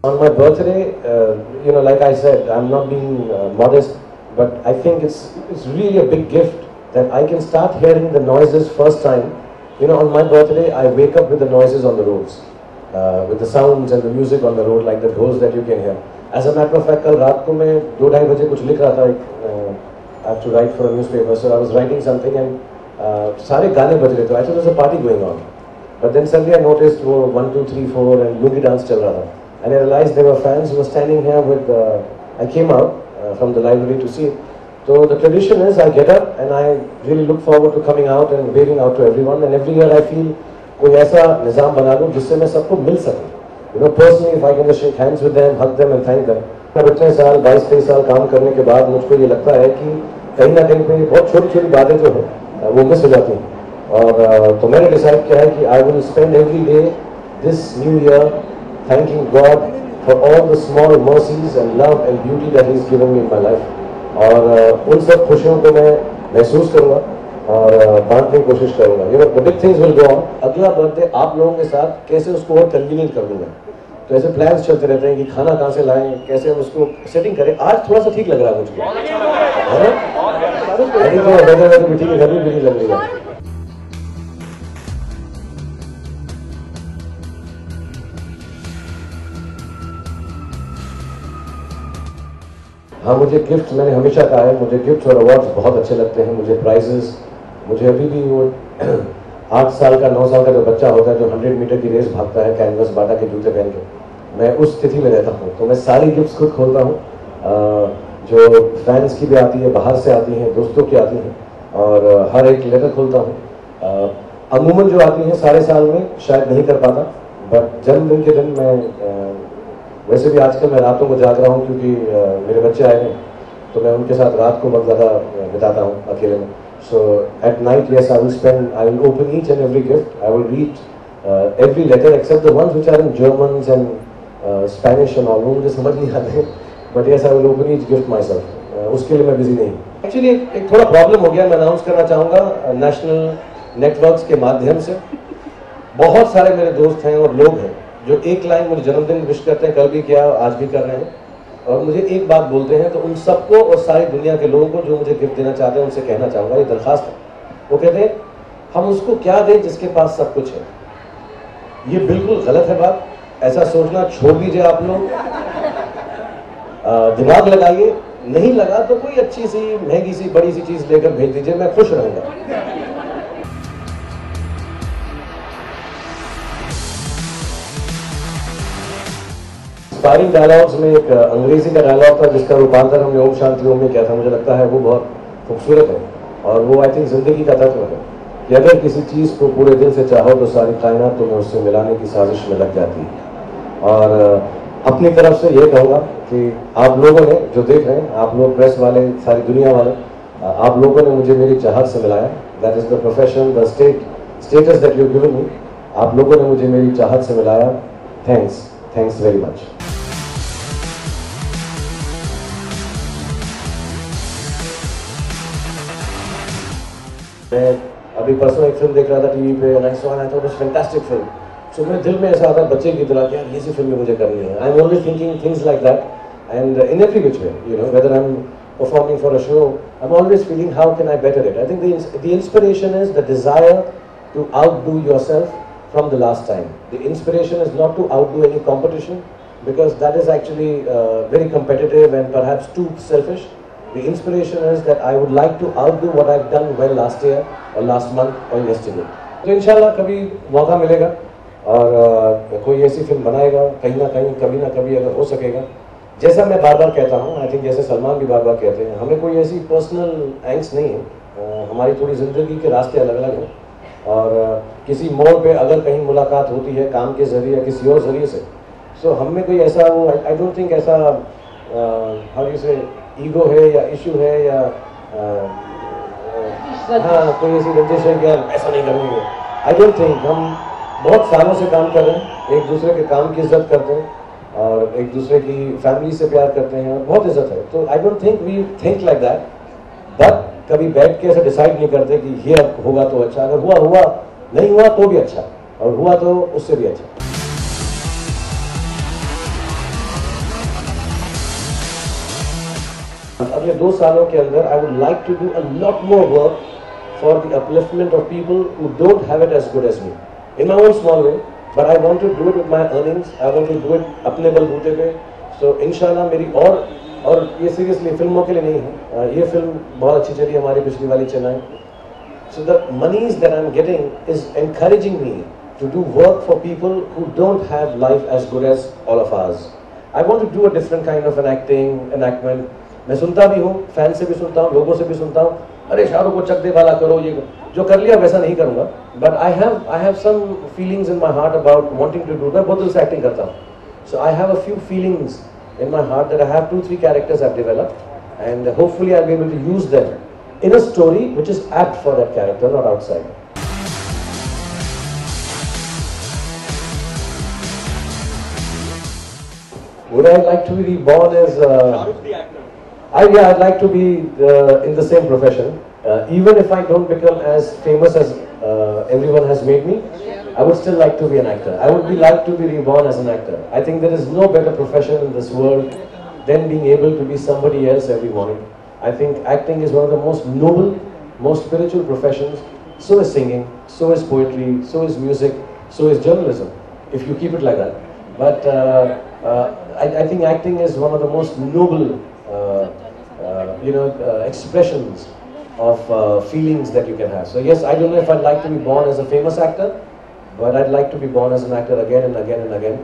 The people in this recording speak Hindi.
On my birthday, like I said, I'm not being modest, but I think it's really a big gift that I can start hearing the noises first time. On my birthday, I wake up with the noises on the roads, with the sounds and the music on the road, like the ghos that you can hear. As a matter of fact, कल रात को मैं 2-2:30 बजे कुछ लिख रहा था. I have to write for a newspaper, so I was writing something and सारे गाने बज रहे थे. I thought there was a party going on, but then suddenly I noticed वो 1, 2, 3, 4 and loogie dance चल रहा था. And I realized there were fans who were standing here with. I came out from the library to see it. So the tradition is I get up and I really look forward to coming out and waving out to everyone. And every year I feel कोई ऐसा निज़ाम बना लूँ जिससे मैं सबको मिल सकूँ. Personally, if I can just shake hands with them, hug them and thank them. अब इतने साल 22-23 साल काम करने के बाद मुझको ये लगता है कि कहीं ना कहीं पे बहुत छोटी-छोटी बातें जो हैं वो मिस हो जाती हैं. और तो मैंने डिसाइड किया है कि I will spend every day this new year thanking God for all the small mercies and love and beauty that He's given me in my life. और उन सब खुशियों को मैं महसूस करूँगा और बांटने की कोशिश करूँगा. The big things will go on. अगला बर्थडे आप लोगों के साथ कैसे उसको और कन्वीनियंट कर दूँगा. तो ऐसे प्लान्स चलते रहते हैं कि खाना कहाँ से लाएं, कैसे हम उसको सेटिंग करें. आज थोड़ा सा ठीक लग रहा है मुझको, है ना? वेदर भी ठीक है, गर्मी भी नहीं लग रही है. हाँ, मुझे गिफ्ट, मैंने हमेशा कहा है, मुझे गिफ्ट और अवार्ड्स बहुत अच्छे लगते हैं. मुझे प्राइजेस, मुझे अभी भी वो 8 साल का 9 साल का जो बच्चा होता है जो 100 मीटर की रेस भागता है कैनवस बाटा के जूते पहन के, मैं उस स्थिति में रहता हूँ. तो मैं सारी गिफ्ट्स खुद खोलता हूँ, जो फैंस की भी आती है, बाहर से आती हैं, दोस्तों की आती हैं, और हर एक लेटर खोलता हूँ. अमूमन जो आती हैं सारे साल में शायद नहीं कर पाता, बट जन्मदिन के दिन मैं वैसे भी आजकल मैं रातों को जाग रहा हूँ क्योंकि मेरे बच्चे आए हैं, तो मैं उनके साथ रात को बहुत ज़्यादा बिताता हूँ अकेले में. So at night, yes, I will open each and every gift. I will read every letter except the ones which are in Germans and Spanish and all. वो मुझे समझ नहीं आते. But yes, I will open each gift myself. उसके लिए मैं बिजी नहीं. Actually एक थोड़ा प्रॉब्लम हो गया. मैं अनाउंस करना चाहूँगा नेशनल नेटवर्क्स के माध्यम से. बहुत सारे मेरे दोस्त हैं और लोग हैं जो एक लाइन मुझे जन्मदिन विश करते हैं, कल भी किया, आज भी कर रहे हैं, और मुझे एक बात बोलते हैं. तो उन सबको और सारी दुनिया के लोगों को जो मुझे गिफ्ट देना चाहते हैं उनसे कहना चाहूँगा, ये दरखास्त है. वो कहते हैं हम उसको क्या दें जिसके पास सब कुछ है. ये बिल्कुल गलत है बात. ऐसा सोचना छोड़ दीजिए आप लोग. दिमाग लगाइए, नहीं लगा तो कोई अच्छी सी महंगी सी बड़ी सी चीज़ लेकर भेज दीजिए, मैं खुश रहूँगा. इंस्पायरिंग डायलॉग्स में एक अंग्रेजी का डायलॉग था जिसका रूपांतर हमने ओम शांति ओम में किया था. मुझे लगता है वो बहुत खूबसूरत है और वो आई थिंक जिंदगी का तत्व है कि अगर किसी चीज़ को पूरे दिल से चाहो तो सारी कायनात तुम्हें उससे मिलाने की साजिश में लग जाती है. और अपनी तरफ से ये कहूँगा कि आप लोगों ने जो देख रहे हैं, आप लोग प्रेस वाले, सारी दुनिया वाले, आप लोगों ने मुझे मेरी चाहत से मिलाया. That is the profession, the status that you given me. आप लोगों ने मुझे मेरी चाहत से मिलाया. Thanks very much. मैं अभी परसों एक फिल्म देख रहा था टीवी पे, I saw it was fantastic film. So मेरे दिल में ऐसा आता है बच्चे की तरह कि यार ये सी फिल्म मुझे करनी है. I'm always thinking things like that, and in every which way, whether I'm performing for a show, I'm always feeling how can I better it. I think the inspiration is the desire to outdo yourself from the last time. The inspiration is not to outdo any competition because that is actually very competitive and perhaps too selfish. The inspiration is that I would like to outdo what I've done well last year or last month or yesterday. तो इंशाल्लाह कभी मौका मिलेगा और कोई ऐसी फिल्म बनाएगा कहीं ना कहीं, कभी ना कभी अगर हो सकेगा. जैसा मैं बार बार कहता हूँ, आई थिंक जैसे सलमान भी बार बार कहते हैं, हमें कोई ऐसी पर्सनल एंग्स नहीं है. हमारी थोड़ी ज़िंदगी के रास्ते अलग अलग हैं और किसी मोड़ पे अगर कहीं मुलाकात होती है काम के ज़रिए या किसी और ज़रिए से, तो हम में कोई ऐसा वो आई डोंट थिंक ऐसा हाउ यू से ईगो है या इशू है या हाँ कोई ऐसी रंजिश है कि यार ऐसा नहीं करेंगे. आई डोंट थिंक. हम बहुत सालों से काम कर रहे हैं, एक दूसरे के काम की इज्जत करते हैं और एक दूसरे की फैमिली से प्यार करते हैं और बहुत इज्जत है. तो I don't think we think like that. But कभी बैठ के ऐसा डिसाइड नहीं करते कि ये होगा तो अच्छा, अगर हुआ, नहीं हुआ तो भी अच्छा, और हुआ तो उससे भी अच्छा. अगले 2 सालों के अंदर I would like to do a lot more work for the upliftment of people who don't have it as good as me. In my own small way, but I want to do it with my earnings. I want to do it अपने बलबूते पे. So इंशाल्लाह मेरी और ये seriously फिल्मों के लिए नहीं है. ये फिल्म बहुत अच्छी चली हमारी पिछली वाली Chennai. So the monies that I'm getting is encouraging me to do work for people who don't have life as good as all of ours. I want to do a different kind of an enactment. मैं सुनता भी हूँ, फैन से भी सुनता हूँ, लोगों से भी सुनता हूँ. अरे शाहरुख को चक दे वाला करो, ये जो कर लिया वैसा नहीं करूँगा. But I have some feelings in my heart about wanting to do. मैं बहुत दिल से acting करता हूँ. So I have a few feelings in my heart that I have 2-3 characters I've developed, and hopefully I'll be able to use them in a story which is apt for that character, not outside. Would I like to be reborn as Shahrukh the actor? I'd like to be in the same profession. Even if I don't become as famous as everyone has made me, I would still like to be an actor. I would like to be reborn as an actor. I think there is no better profession in this world than being able to be somebody else every morning. I think acting is one of the most noble, most spiritual professions. So is singing, so is poetry, so is music, so is journalism, if you keep it like that. But I think acting is one of the most noble expressions of feelings that you can have. So yes, I don't know if I'd like to be born as a famous actor, but I'd like to be born as an actor again and again and again.